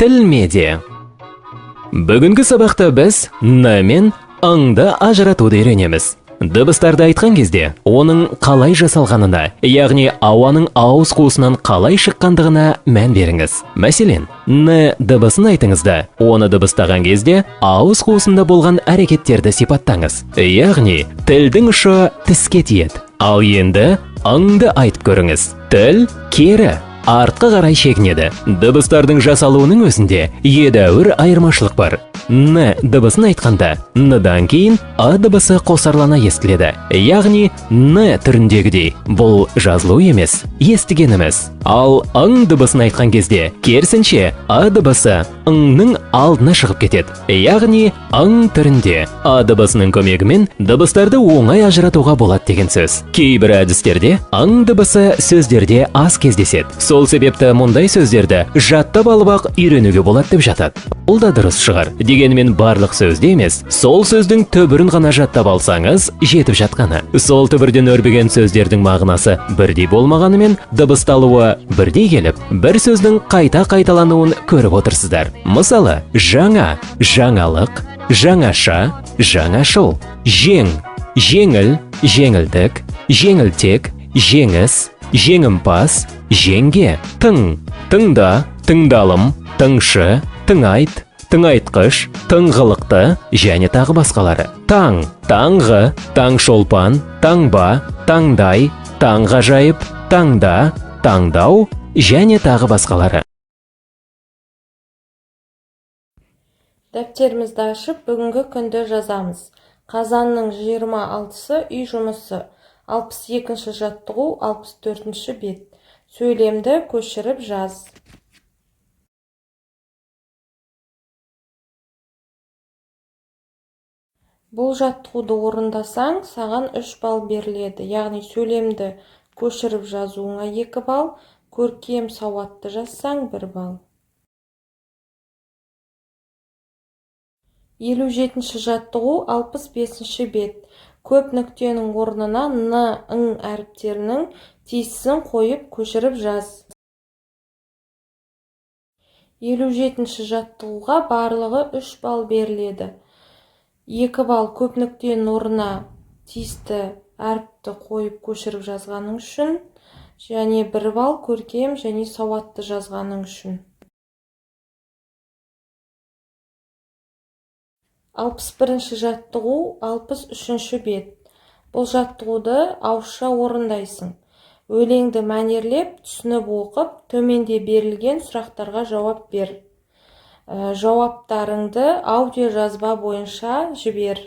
Тіл медиа. Бүгінгі сабақта біз н мен ыңды ажыратуды үйренеміз. Дыбыстарды айтқан кезде, оның қалай жасалғанына, яғни ауаның ауыз қуысынан қалай шыққандығына мән беріңіз. Мәселен, н дыбысын айтыңыз да, оны дыбыстаған кезде ауыз қуысында болған әрекеттерді сипаттаңыз. Яғни, тілдің ұшы тіске тиеді. Ал енді ыңды айтып көріңіз. Тіл кері, артқа қарай шегінеді. Дыбыстардың жасалуының өзінде едәуір айырмашылық бар. Н дыбысын айтқанда, н-дан кейін а дыбысы қосарлана естіледі. Яғни, н түріндегідей. Бұл жазылу емес, естігеніміз. Ал ың дыбысын айтқан кезде, керісінше а дыбысы ыңның алдына шығып кетеді. Яғни, ың түрінде. А дыбысының көмегімен дыбыстарды оңай ажыратуға болады деген сөз. Кейбір әдістерде ың дыбысы сөздерде аз кездеседі. Сол себепті мұндай сөздерді жаттап алып ақ үйренуге болады деп жатады. Бұл да дұрыс шығар. Дегенмен барлық сөзде емес, сол сөздің түбірін ғана жаттап алсаңыз, жетіп жатқаны. Сол түбірден өрбіген сөздердің мағынасы бірдей болмағанымен, дыбысталуы бірдей келіп, бір сөздің қайта қайталануын көріп отырсыздар. Мысалы, жаңа, жаңалық, жаңаша, жаңашыл, жең, жеңіл, жеңілдік, жеңілтек, жеңіс, жеңімпаз, жеңге, тың, тыңда, тыңдалым, тыңшы, тыңайт, тыңайтқыш, тыңғылықты және тағы басқалары. Таң, таңғы, таңшолпан, таңба, таңдай, таңғажайып, таңда, таңдау және тағы басқалары. Дәптерімізді ашып, бүгінгі күнді жазамыз. Қазанның 26-сы үй жұмысы, 62-ші жаттығу, 64-ші бет. Сөйлемді көшіріп жаз. Бұл жаттығуды орындасаң, саған 3 балл беріледі. Яғни сөйлемді көшіріп жазуыңа 2 балл, көркем сауатты жазсаң 1 балл. 57-ші жаттығу, 65-ші бет. Көп нүктенің орнына н, ың әріптерінің тиісін қойып көшіріп жаз. 57-ші жаттығуға барлығы 3 балл беріледі. 2 балл көп нүктенің орнына тиісті әріпті қойып көшіріп жазғаның үшін, және 1 балл көркем және сауатты жазғаның үшін. 61-ші жаттығу, 63-ші бет. Бұл жаттығуды ауызша орындайсың. Өлеңді мәнерлеп, түсініп оқып, төменде берілген сұрақтарға жауап бер. Жауаптарыңды аудио жазба бойынша жібер.